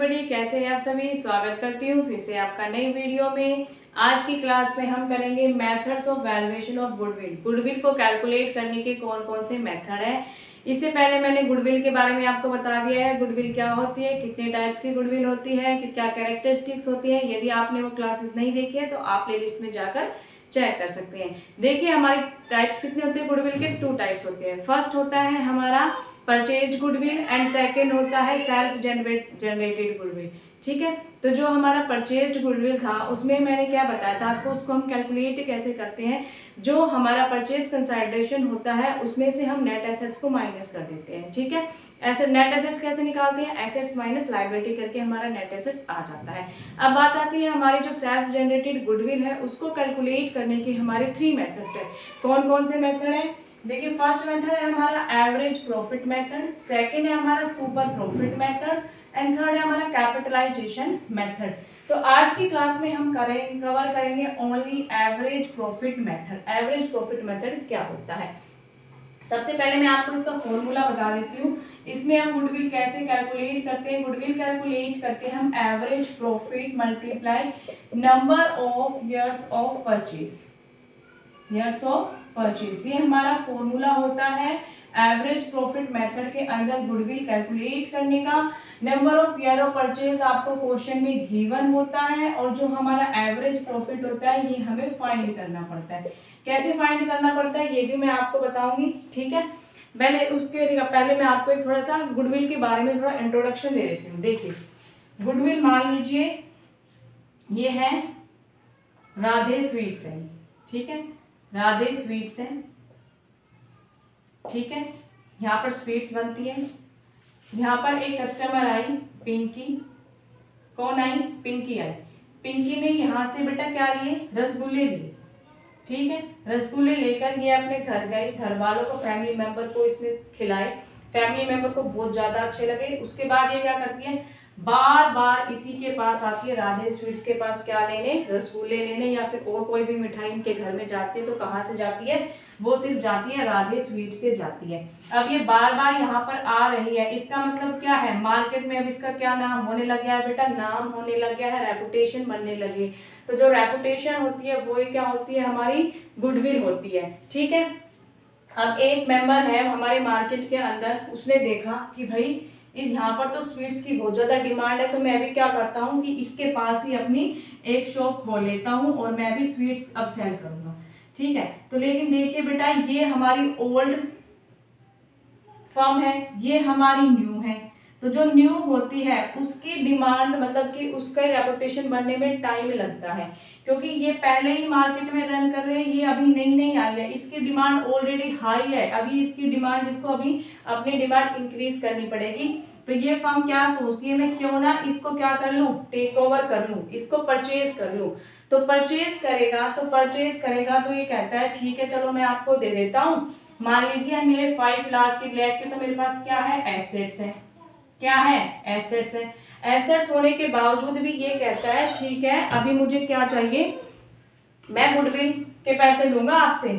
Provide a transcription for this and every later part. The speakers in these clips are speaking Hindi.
एवरीबॉडी, कैसे हैं आप सभी। स्वागत करती हूँ फिर से आपका नई वीडियो में। आज की क्लास में हम करेंगे methods of valuation of goodwill. Goodwill को कैलकुलेट करने के कौन कौन से मेथड हैं। इससे पहले मैंने गुडविल के बारे में आपको बता दिया है, गुडविल क्या होती है, कितने टाइप्स की गुडविल होती है, क्या कैरेक्टरिस्टिक्स होती है। यदि आपने वो क्लासेस नहीं देखी है तो आप प्लेलिस्ट में जाकर चेक कर सकते हैं। देखिए हमारी टाइप्स कितने होते हैं गुडविल के, 2 टाइप्स होते हैं। फर्स्ट होता है हमारा परचेज्ड गुडविल एंड सेकंड होता है सेल्फ जनरेटेड गुडविल। ठीक है, तो जो हमारा परचेज्ड गुडविल था उसमें मैंने क्या बताया था आपको, उसको हम कैलकुलेट कैसे करते हैं। जो हमारा परचेज कंसाइडेशन होता है उसमें से हम नेट एसेट्स को माइनस कर देते हैं। ठीक है, ऐसे नेट एसेट्स कैसे निकालते हैं, एसेट्स माइनस लायबिलिटी करके हमारा नेट एसेट्स आ जाता है। अब बात आती है हमारी जो सेल्फ जनरेटेड गुडविल है उसको कैलकुलेट करने के हमारे 3 मेथड्स है। कौन कौन से मेथड है, देखिए फर्स्ट मेथड है हमारा एवरेज प्रॉफिट मेथड, सेकंड है हमारा super profit method and third है हमारा कैपिटलाइजेशन मेथड। तो आज की क्लास में हम कवर करेंगे only average profit method. Average profit method क्या होता है, सबसे पहले मैं आपको इसका फॉर्मूला बता देती हूँ। इसमें हम गुडविल कैसे कैलकुलेट करते हैं, गुडविल कैलकुलेट करके हम average profit multiply number of years of purchase, years of purchase, ये हमारा फॉर्मूला होता है एवरेज प्रॉफिट मेथड के अंदर गुडविल कैलकुलेट करने का। Number of year of purchase आपको क्वेश्चन में गिवन होता है और जो हमारा एवरेज प्रॉफिट होता है ये हमें फाइंड करना पड़ता है। कैसे फाइंड करना पड़ता है ये भी मैं आपको बताऊंगी। ठीक है, पहले मैं आपको एक थोड़ा सा गुडविल के बारे में थोड़ा इंट्रोडक्शन दे देती हूँ। देखिए गुडविल मान लीजिए ये है राधे स्वीट्स है, ठीक है, राधे स्वीट्स है, ठीक है, यहाँ पर स्वीट्स बनती है। यहाँ पर एक कस्टमर आई पिंकी, कौन आई, पिंकी आई। पिंकी ने यहाँ से बेटा क्या लिए, रसगुल्ले लिए। ठीक है, रसगुल्ले लेकर ये अपने घर गए, घर वालों को, फैमिली मेंबर को इसने खिलाए, फैमिली मेंबर को बहुत ज्यादा अच्छे लगे। उसके बाद ये क्या करती है, बार बार इसी के पास आती है, राधे स्वीट्स के पास, क्या लेने, रसगुल्ले लेने या फिर और कोई भी मिठाई इनके घर में जाती है तो कहाँ से जाती है, वो सिर्फ जाती है राधे स्वीट से जाती है। अब ये बार बार यहाँ पर आ रही है, इसका मतलब क्या है, मार्केट में अब इसका क्या नाम होने लग गया है बेटा, नाम होने लग गया है, रेपुटेशन बनने लगी। तो जो रेपुटेशन होती है वो क्या होती है, हमारी गुडविल होती है। ठीक है, अब एक मेंबर है हमारे मार्केट के अंदर, उसने देखा कि भाई इस यहाँ पर तो स्वीट्स की बहुत ज़्यादा डिमांड है, तो मैं भी क्या करता हूँ कि इसके पास ही अपनी एक शॉप खोल लेता हूँ और मैं भी स्वीट्स अब सेल करूँगा। ठीक है, तो लेकिन देखिए बेटा ये हमारी ओल्ड फर्म है, ये हमारी न्यू है। तो जो न्यू होती है उसकी डिमांड मतलब कि उसका रेपुटेशन बनने में टाइम लगता है, क्योंकि ये पहले ही मार्केट में रन कर रहे हैं, ये अभी नई नई आई है, इसकी डिमांड ऑलरेडी हाई है, अभी इसकी डिमांड, इसको अभी अपनी डिमांड इंक्रीज करनी पड़ेगी। तो ये फर्म क्या सोचती है, मैं क्यों ना इसको क्या कर लूँ, टेक ओवर कर लूँ, इसको परचेज कर लूँ। तो परचेज करेगा तो ये कहता है ठीक है चलो मैं आपको दे देता हूँ। मान लीजिए मेरे 5 लाख के तो मेरे पास क्या है, एसेट्स है, क्या है, एसेट्स है। एसेट्स होने के बावजूद भी ये कहता है ठीक है अभी मुझे क्या चाहिए, मैं गुडविल के पैसे लूंगा आपसे।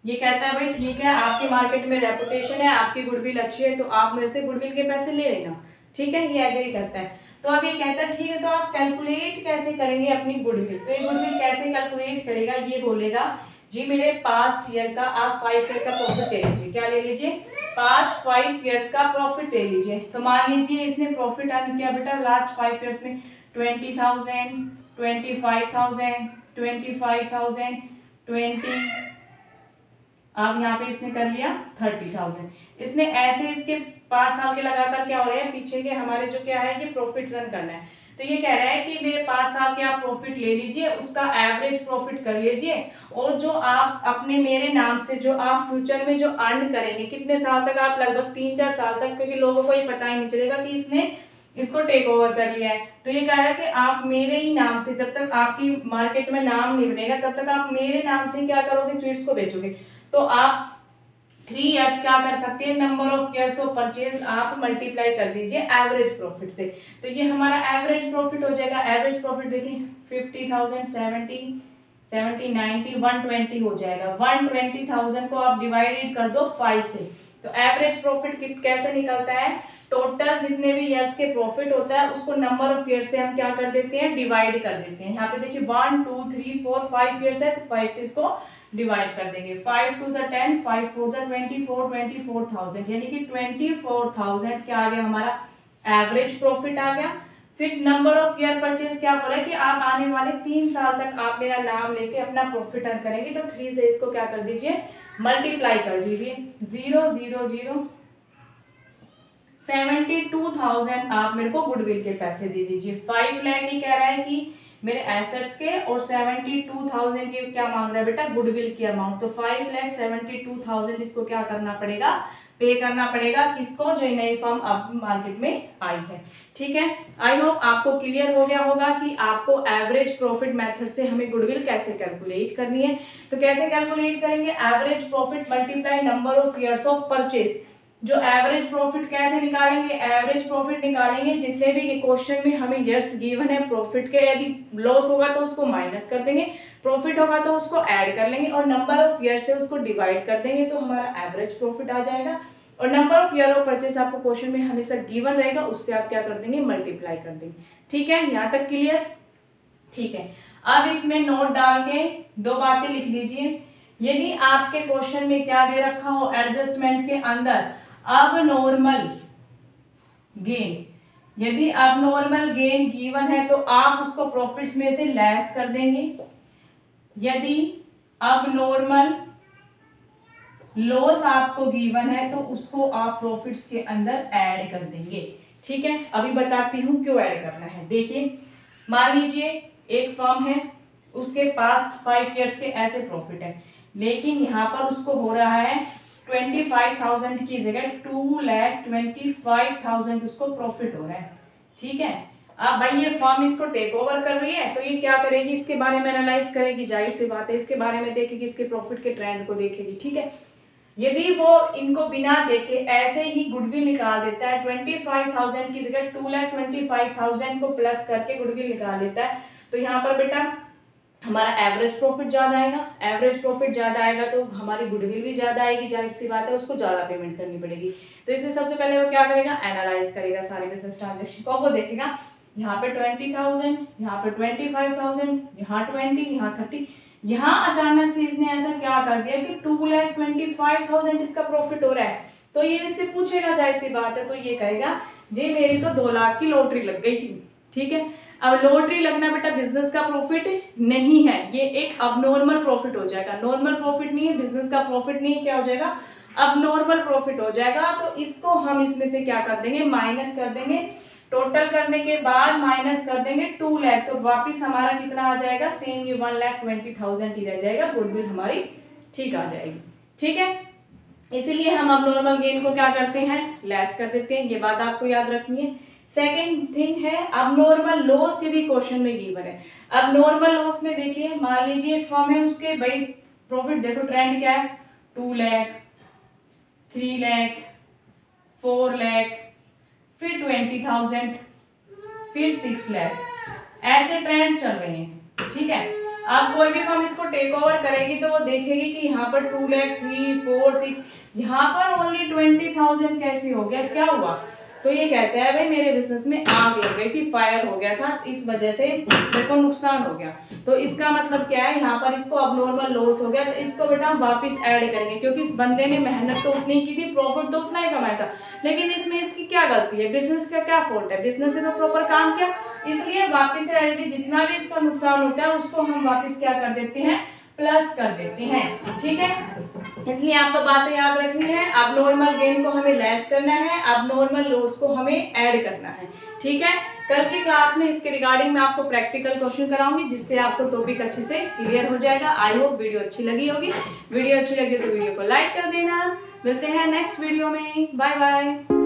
ये कहता है भाई ठीक है आपकी मार्केट में रेपुटेशन है, आपकी गुडविल अच्छी है, तो आप मेरे से गुडविल के पैसे ले लेना। ठीक है, ये एग्री करता है। तो अब ये कहता है ठीक है तो आप कैलकुलेट कैसे करेंगे अपनी गुडविल, तो ये गुडविल कैसे कैलकुलेट करेगा, ये बोलेगा जी मेरे पास्ट ईयर का आप 5 ईयर का प्रॉफिट ले लीजिए। क्या ले लीजिए, पास्ट 5 ईयर्स का प्रॉफिट ले लीजिए। तो मान लीजिए इसने प्रॉफिट अर्न किया बेटा लास्ट 5 ईयर्स में 20,000, 25,000, 25,000, 20, अब यहाँ पे इसने कर लिया 30,000। इसने ऐसे इसके 5 साल के लगातार क्या हो रहे हैं, पीछे के हमारे जो क्या है ये प्रॉफिट रन करना है। तो ये कह रहा है कि मेरे 5 साल के आप प्रॉफिट ले लीजिए, उसका एवरेज प्रॉफिट कर लीजिए, और जो आप अपने मेरे नाम से जो आप फ्यूचर में जो अर्न करेंगे, कितने साल तक, आप लगभग 3-4 साल तक, क्योंकि लोगों को ये पता ही नहीं चलेगा कि इसने इसको टेक ओवर कर लिया है। तो ये कह रहा है कि आप मेरे ही नाम से, जब तक आपकी मार्केट में नाम नहीं बनेगा तब तक आप मेरे नाम से क्या करोगे, स्वीट्स को बेचोगे। तो आप 3 ईयर्स क्या कर सकते हैं, number of years of purchase आप मल्टीप्लाई कर दीजिए एवरेज प्रॉफिट से, तो ये हमारा एवरेज प्रॉफिट हो जाएगा। एवरेज प्रॉफिट देखिए 50,000, 70, 90, 120 हो जाएगा। 120,000 को आप डिवाइडेड कर दो 5 से, तो एवरेज प्रॉफिट कैसे निकलता है, टोटल जितने भी ईयर्स के प्रॉफिट होता है उसको नंबर ऑफ ईयर से हम क्या कर देते हैं, डिवाइड कर देते हैं। यहाँ पे देखिए 1 2 3 4 5 ईयर्स है, तो 5 से इसको डिवाइड कर देंगे। 5 2 ज़ा 10, 5 4 ज़ा 24,000 यानी कि 24,000 क्या आ गया हमारा एवरेज प्रॉफिट आ गया। फिर नंबर ऑफ ईयर परचेज क्या बोला कि आप आने वाले 3 साल तक आप मेरा नाम लेके अपना प्रॉफिट अर्न करेंगे, तो 3 से इसको क्या कर दीजिए, मल्टीप्लाई कर दीजिए। 0 0 0 72,000 आप मेरे को गुडविल के पैसे दे दीजिए। 5 लाख ही कह रहा है कि मेरे एसेट्स के, और 72,000 के क्या मांग रहा है बेटा, गुडविल की अमाउंट। तो 5,72,000 इसको क्या करना पड़ेगा, पे करना पड़ेगा। किसको, जो नई फर्म अब मार्केट में आई है। ठीक है, आई होप आपको क्लियर हो गया होगा कि आपको एवरेज प्रॉफिट मेथड से हमें गुडविल कैसे कैलकुलेट करनी है। तो कैसे कैलकुलेट करेंगे, average profit multiply number of years of purchase. जो एवरेज प्रॉफिट कैसे निकालेंगे, एवरेज प्रॉफिट निकालेंगे जितने भी क्वेश्चन में हमें ईयर्स गिवन है प्रॉफिट के, यदि लॉस होगा तो उसको माइनस कर देंगे, प्रॉफिट होगा तो उसको ऐड कर लेंगे और नंबर ऑफ ईयर से उसको डिवाइड कर देंगे, तो हमारा एवरेज प्रॉफिट आ जाएगा। और number of year of purchase आपको क्वेश्चन में हमेशा गिवन रहेगा, उससे आप क्या कर देंगे, मल्टीप्लाई कर देंगे। ठीक है, यहाँ तक क्लियर। ठीक है, अब इसमें नोट डाल के 2 बातें लिख लीजिए। यदि आपके क्वेश्चन में क्या दे रखा हो, एडजस्टमेंट के अंदर अब नॉर्मल गेन, यदि अब नॉर्मल गेन गिवन है तो आप उसको प्रॉफिट्स में से लेस कर देंगे। यदि अब नॉर्मल लॉस आपको गिवन है तो उसको आप प्रॉफिट्स के अंदर ऐड कर देंगे। ठीक है, अभी बताती हूं क्यों ऐड करना है। देखिए, मान लीजिए एक फर्म है, उसके पास 5 ईयर्स के ऐसे प्रॉफिट है, लेकिन यहाँ पर उसको हो रहा है 25,000 की जगह 2,25,000 उसको प्रॉफिट हो रहा है। ठीक है, अब भाई ये फर्म इसको टेक ओवर कर रही है, तो ये क्या करेगी, इसके बारे में एनालाइज करेगी, जाहिर सी बात है इसके बारे में देखेगी, इसके प्रॉफिट के ट्रेंड को देखेगी। ठीक है, यदि वो इनको बिना देखे ऐसे ही गुडविल निकाल देता है, 25,000 की जगह 2,25,000 को प्लस करके गुडविल निकाल देता है, तो यहाँ पर बेटा हमारा एवरेज प्रॉफिट ज्यादा आएगा। एवरेज प्रॉफिट ज्यादा आएगा तो हमारी गुडविल भी ज्यादा आएगी, जाहिर सी बात है उसको ज्यादा पेमेंट करनी पड़ेगी। तो इसलिए सबसे पहले वो क्या करेगा, एनालाइज करेगा सारे बिजनेस ट्रांजेक्शन को। वो देखेगा यहाँ पे 20,000, यहाँ पे 25,000, यहाँ 20, यहाँ 30, यहाँ अचानक से इसने ऐसा क्या कर दिया कि 2,25,000 इसका प्रॉफिट हो रहा है, तो ये इससे पूछेगा, जाहिर सी बात है, तो ये कहेगा जी मेरी तो 2 लाख की लॉटरी लग गई थी। ठीक है, अब लॉटरी लगना बेटा बिजनेस का प्रॉफिट नहीं है, ये एक अबनॉर्मल प्रॉफिट हो जाएगा। नॉर्मल प्रॉफिट नहीं है, बिजनेस का प्रॉफिट नहीं है, क्या हो जाएगा, अबनॉर्मल प्रॉफिट हो जाएगा। तो इसको हम इसमें से क्या कर देंगे, माइनस कर देंगे। टोटल करने के बाद माइनस कर देंगे 2 लाख, तो वापिस हमारा कितना आ जाएगा, सेम ये 1,20,000 ही रह जाएगा, गुडविल हमारी ठीक आ जाएगी। ठीक है, इसीलिए हम अबनॉर्मल गेन को क्या करते हैं, लेस कर देते हैं, ये बात आपको याद रखनी है। सेकेंड थिंग है अबनॉर्मल लॉस, यदि क्वेश्चन में गिवन है। अबनॉर्मल लॉस में देखिए, मान लीजिए एक फर्म है, उसके भाई प्रॉफिट देखो ट्रेंड क्या है, 2 लाख, 3 लाख, 4 लाख, फिर 20,000, फिर 6 लाख, ऐसे ट्रेंड्स चल रहे हैं। ठीक है, अब कोई भी फर्म इसको टेक ओवर करेगी तो वो देखेगी कि यहाँ पर 2 लाख, 3, 4, 6, यहाँ पर ओनली 20,000 कैसे हो गया, क्या हुआ, तो ये कहते हैं भाई मेरे बिजनेस में आग लग गई थी, फायर हो गया था, इस वजह से मेरे को नुकसान हो गया। तो इसका मतलब क्या है, यहाँ पर इसको अबनॉर्मल लॉस हो गया, तो इसको बेटा हम वापस ऐड करेंगे, क्योंकि इस बंदे ने मेहनत तो उतनी की थी, प्रॉफिट तो उतना ही कमाया था, लेकिन इसमें इसकी क्या गलती है, बिजनेस का क्या फॉल्ट है, बिजनेस ने तो प्रॉपर काम किया, इसलिए वापिस से जितना भी इसका नुकसान होता है उसको हम वापिस क्या कर देते हैं, प्लस कर देते हैं। ठीक है, इसलिए आपको बातें याद रखनी है, अब नॉर्मल गेन को हमें लेस करना है, अब नॉर्मल लॉस को हमें ऐड करना है। ठीक है, कल की क्लास में इसके रिगार्डिंग मैं आपको प्रैक्टिकल क्वेश्चन कराऊंगी, जिससे आपको टॉपिक अच्छे से क्लियर हो जाएगा। आई होप वीडियो अच्छी लगी होगी। वीडियो अच्छी लगी तो वीडियो को लाइक कर देना। मिलते हैं नेक्स्ट वीडियो में, बाय बाय।